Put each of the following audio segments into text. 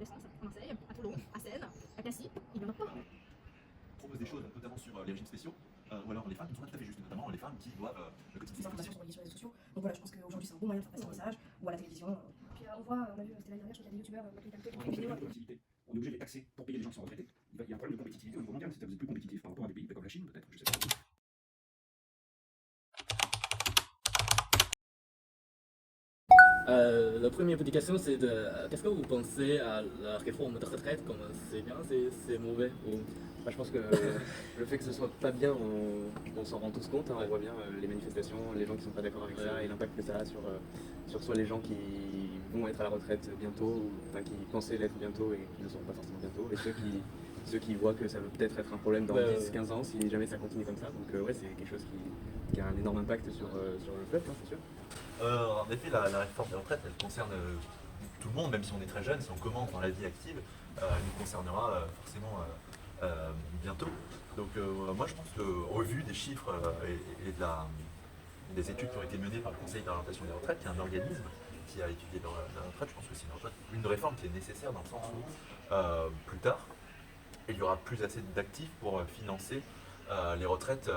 l'essence, à Marseille, à Toulon, à Seine, à Cassis, il n'y en a pas. Propose des choses, notamment sur les régimes spéciaux, ou alors les femmes qui ne sont pas tout à fait justes, notamment les femmes qui doivent cotiser. Les informations sont reliées sur les réseaux sociaux. Donc voilà, je pense qu'aujourd'hui c'est un bon moyen de faire passer un message, ou à la télévision. Puis on voit, on a vu, c'était l'année dernière, je crois qu'il y a des youtubeurs qui ont fait des vidéos. On est obligé de les taxer pour payer les gens qui sont retraités. Il y a un problème de compétitivité au niveau mondial, c'est-à-dire que vous êtes plus compétitif par rapport à des pays comme la Chine, peut-être, je sais pas. La première petite question, c'est qu'est-ce que vous pensez à la réforme de retraite? Comme c'est bien, c'est mauvais ou... Je pense que le fait que ce soit pas bien, on s'en rend tous compte, hein, on voit bien les manifestations, les gens qui sont pas d'accord avec ça et l'impact que ça a sur soit les gens qui vont être à la retraite bientôt, ou enfin, qui pensaient l'être bientôt et qui ne seront pas forcément bientôt, et ceux qui voient que ça va peut-être être un problème dans 10-15 ans si jamais ça continue comme ça. Donc ouais, c'est quelque chose qui a un énorme impact sur le peuple, hein, c'est sûr. En effet, la réforme des retraites, elle concerne tout le monde, même si on est très jeune, si on commence dans la vie active, elle nous concernera forcément bientôt. Donc moi je pense qu'au vu des chiffres et des études qui ont été menées par le Conseil d'orientation des retraites, qui est un organisme qui a étudié la retraite, je pense que c'est une réforme qui est nécessaire dans le sens où plus tard, il y aura plus assez d'actifs pour financer les retraites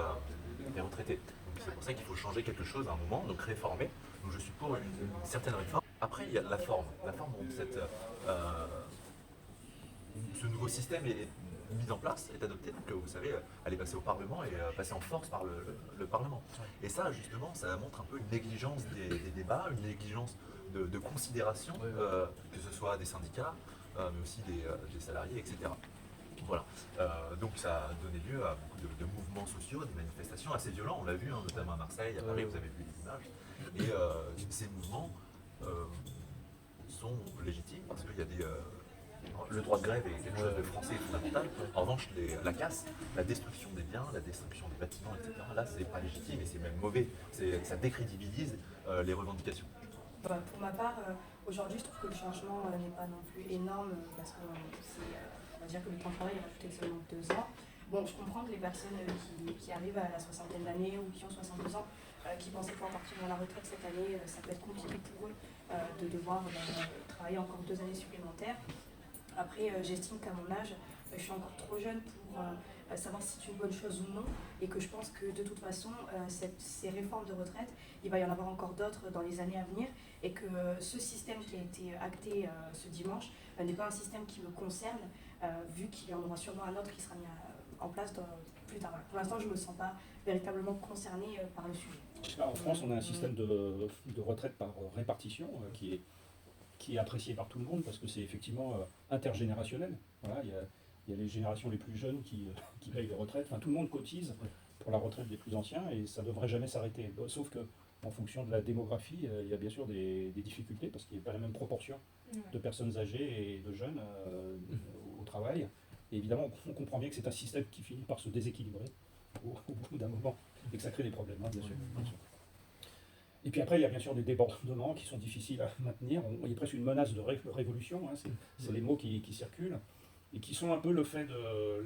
des retraités. Donc c'est pour ça qu'il faut changer quelque chose à un moment, donc réformer. Donc je suis pour une certaine réforme. Après il y a la forme dont ce nouveau système est mis en place, est adopté, donc vous savez, elle est passée au Parlement et passée en force par le Parlement. Et ça, justement, ça montre un peu une négligence des débats, une négligence de considération, que ce soit des syndicats, mais aussi des salariés, etc. Voilà. Donc ça a donné lieu à beaucoup de mouvements sociaux, des manifestations assez violents, on l'a vu, hein, notamment à Marseille, à Paris, vous avez vu les images. Et ces mouvements sont légitimes parce qu'il y a le droit de grève est quelque chose de français fondamental. En revanche, la casse, la destruction des biens, la destruction des bâtiments, etc., là, c'est pas légitime et c'est même mauvais. Ça décrédibilise les revendications. Pour ma part, aujourd'hui, je trouve que le changement n'est pas non plus énorme parce qu'on va dire que le temps de travail est rajouté seulement 2 ans. Bon, je comprends que les personnes qui arrivent à la soixantaine d'années ou qui ont 62 ans, qui pensaient pouvoir partir dans la retraite cette année, ça peut être compliqué pour eux de devoir travailler encore 2 années supplémentaires. Après, j'estime qu'à mon âge, je suis encore trop jeune pour savoir si c'est une bonne chose ou non, et que je pense que de toute façon, ces réformes de retraite, il va y en avoir encore d'autres dans les années à venir, et que ce système qui a été acté ce dimanche n'est pas un système qui me concerne, vu qu'il y en aura sûrement un autre qui sera mis en place plus tard. Pour l'instant, je ne me sens pas véritablement concernée par le sujet. En France, on a un système de retraite par répartition qui est apprécié par tout le monde parce que c'est effectivement intergénérationnel. Voilà, il y a les générations les plus jeunes qui payent les retraites. Enfin, tout le monde cotise pour la retraite des plus anciens et ça ne devrait jamais s'arrêter. Sauf qu'en fonction de la démographie, il y a bien sûr des difficultés parce qu'il n'y a pas la même proportion de personnes âgées et de jeunes au travail. Et évidemment, on comprend bien que c'est un système qui finit par se déséquilibrer au bout d'un moment et que ça crée des problèmes, hein, bien sûr. Et puis après, il y a bien sûr des débordements qui sont difficiles à maintenir. Il y a presque une menace de révolution, hein, c'est les mots qui circulent, et qui sont un peu le fait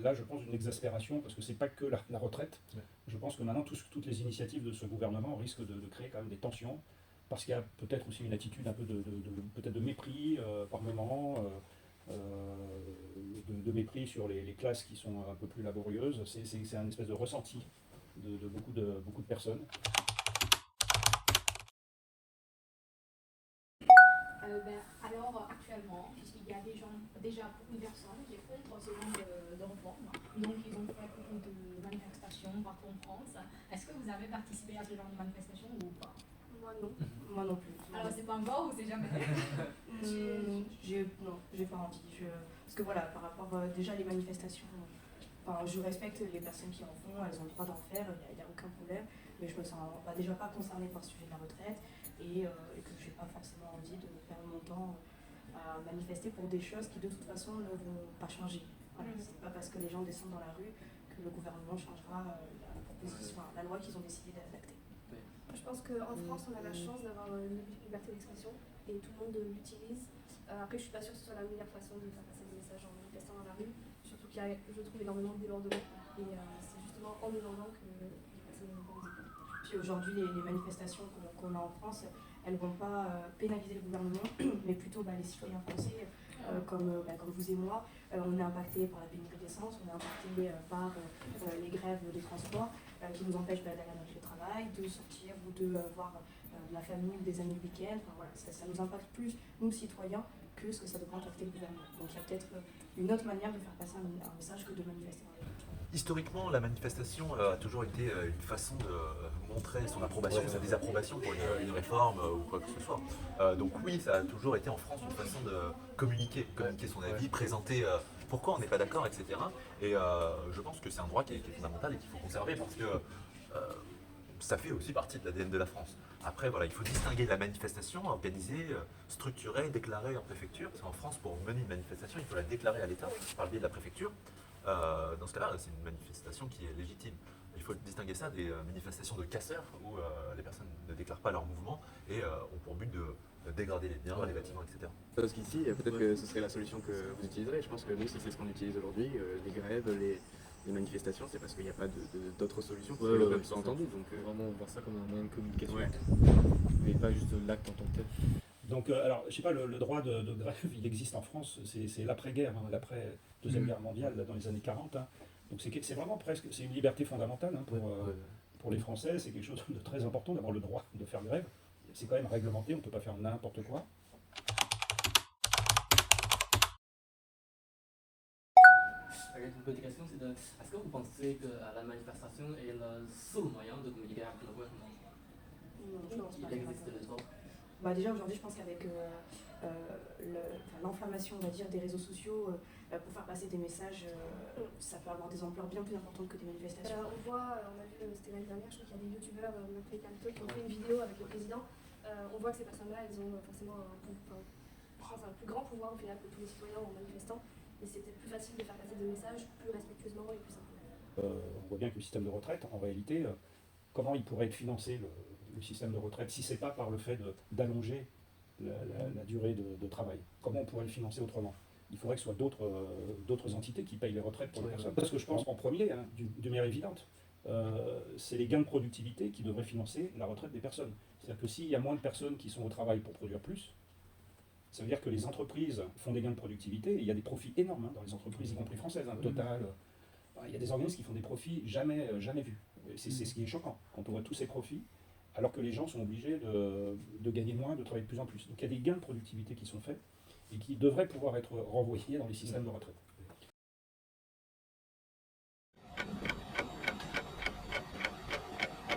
là je pense, d'une exaspération, parce que c'est pas que la retraite. Je pense que maintenant, toutes les initiatives de ce gouvernement risquent de créer quand même des tensions, parce qu'il y a peut-être aussi une attitude un peu peut-être de mépris par moment, de mépris sur les classes qui sont un peu plus laborieuses. C'est un espèce de ressenti de beaucoup de personnes. Alors actuellement, puisqu'il y a déjà beaucoup de personnes qui sont contre ce genre de réforme, donc ils ont fait beaucoup de manifestations partout en France. Est-ce que vous avez participé à ce genre de manifestation ou pas? Moi non. Moi non plus. Alors c'est pas encore ou c'est jamais? Non, j'ai pas envie. Parce que voilà, par rapport déjà les manifestations, je respecte les personnes qui en font, elles ont le droit d'en faire, il n'y a aucun problème, mais je me sens déjà pas concernée par ce sujet de la retraite et que j'ai pas forcément envie de perdre mon temps à manifester pour des choses qui de toute façon ne vont pas changer. Voilà, c'est pas parce que les gens descendent dans la rue que le gouvernement changera la loi qu'ils ont décidé d'adapter. Je pense qu'en France, on a la chance d'avoir une liberté d'expression et tout le monde l'utilise. Après, je suis pas sûre que ce soit la meilleure façon de faire passer des messages en manifestant dans la rue, surtout qu'il y a, je trouve, énormément de débordements. Et c'est justement en débordant que les personnes vont poser. Puis aujourd'hui, les manifestations qu'on a en France, elles ne vont pas pénaliser le gouvernement, mais plutôt les citoyens français comme vous et moi, on est impacté par la pénurie d'essence, on est impacté par les grèves des transports qui nous empêchent d'aller à notre travail, de sortir ou de voir de la famille ou des amis le week-end. Enfin, voilà, ça nous impacte plus, nous citoyens, que ce que ça devrait impacter le gouvernement. Donc il y a peut-être une autre manière de faire passer un message que de manifester. Historiquement, la manifestation a toujours été une façon de montrer son approbation ou sa désapprobation pour une réforme ou quoi que ce soit. Donc oui, ça a toujours été en France une façon de communiquer son avis, présenter pourquoi on n'est pas d'accord, etc. Et je pense que c'est un droit qui est fondamental et qu'il faut conserver parce que ça fait aussi partie de l'ADN de la France. Après, voilà, il faut distinguer la manifestation organisée, structurée, déclarée en préfecture. Parce qu'en France, pour mener une manifestation, il faut la déclarer à l'État par le biais de la préfecture. Dans ce cas-là, c'est une manifestation qui est légitime. Il faut distinguer ça des manifestations de casseurs où les personnes ne déclarent pas leur mouvement et ont pour but de dégrader les biens, les bâtiments, etc. Parce qu'ici, peut-être que ce serait la solution que vous utiliserez. Je pense que nous, si c'est ce qu'on utilise aujourd'hui, les grèves, les manifestations, c'est parce qu'il n'y a pas d'autres solutions pour que le peuple soit entendu. Donc, Vraiment voir ça comme un moyen de communication. Ouais. Mais pas juste l'acte en tant que tel. Donc, alors, je sais pas, le droit de grève, il existe en France, c'est l'après-guerre, hein, l'après-deuxième guerre mondiale, là, dans les années 40. Hein. Donc, c'est vraiment presque, c'est une liberté fondamentale hein, pour les Français, c'est quelque chose de très important d'avoir le droit de faire grève. C'est quand même réglementé, on ne peut pas faire n'importe quoi. Une petite question, c'est est-ce que vous pensez que la manifestation est le seul moyen de communiquer avec le gouvernement? Non, je pense pas. Il existe d'autres. Déjà aujourd'hui, je pense qu'avec l'enflammation, on va dire, des réseaux sociaux, pour faire passer des messages, ça peut avoir des ampleurs bien plus importantes que des manifestations. On a vu, c'était l'année dernière, je crois qu'il y a des youtubeurs, qui ont fait une vidéo avec le président. On voit que ces personnes-là, elles ont forcément un plus grand pouvoir au final que tous les citoyens en manifestant. Et c'était plus facile de faire passer des messages plus respectueusement et plus simplement. On voit bien que le système de retraite, en réalité, comment il pourrait être financé le système de retraite si ce n'est pas par le fait d'allonger la durée de travail? Comment on pourrait le financer autrement? Il faudrait que ce soit d'autres entités qui payent les retraites pour les personnes. Parce que je pense en premier, hein, d'une manière évidente, c'est les gains de productivité qui devraient financer la retraite des personnes. C'est-à-dire que s'il y a moins de personnes qui sont au travail pour produire plus, ça veut dire que les entreprises font des gains de productivité et il y a des profits énormes hein, dans les entreprises, y compris françaises, hein, Total. Il y a des organismes qui font des profits jamais vus. C'est ce qui est choquant, quand on voit tous ces profits, alors que les gens sont obligés de gagner moins, de travailler de plus en plus. Donc il y a des gains de productivité qui sont faits et qui devraient pouvoir être renvoyés dans les systèmes de retraite.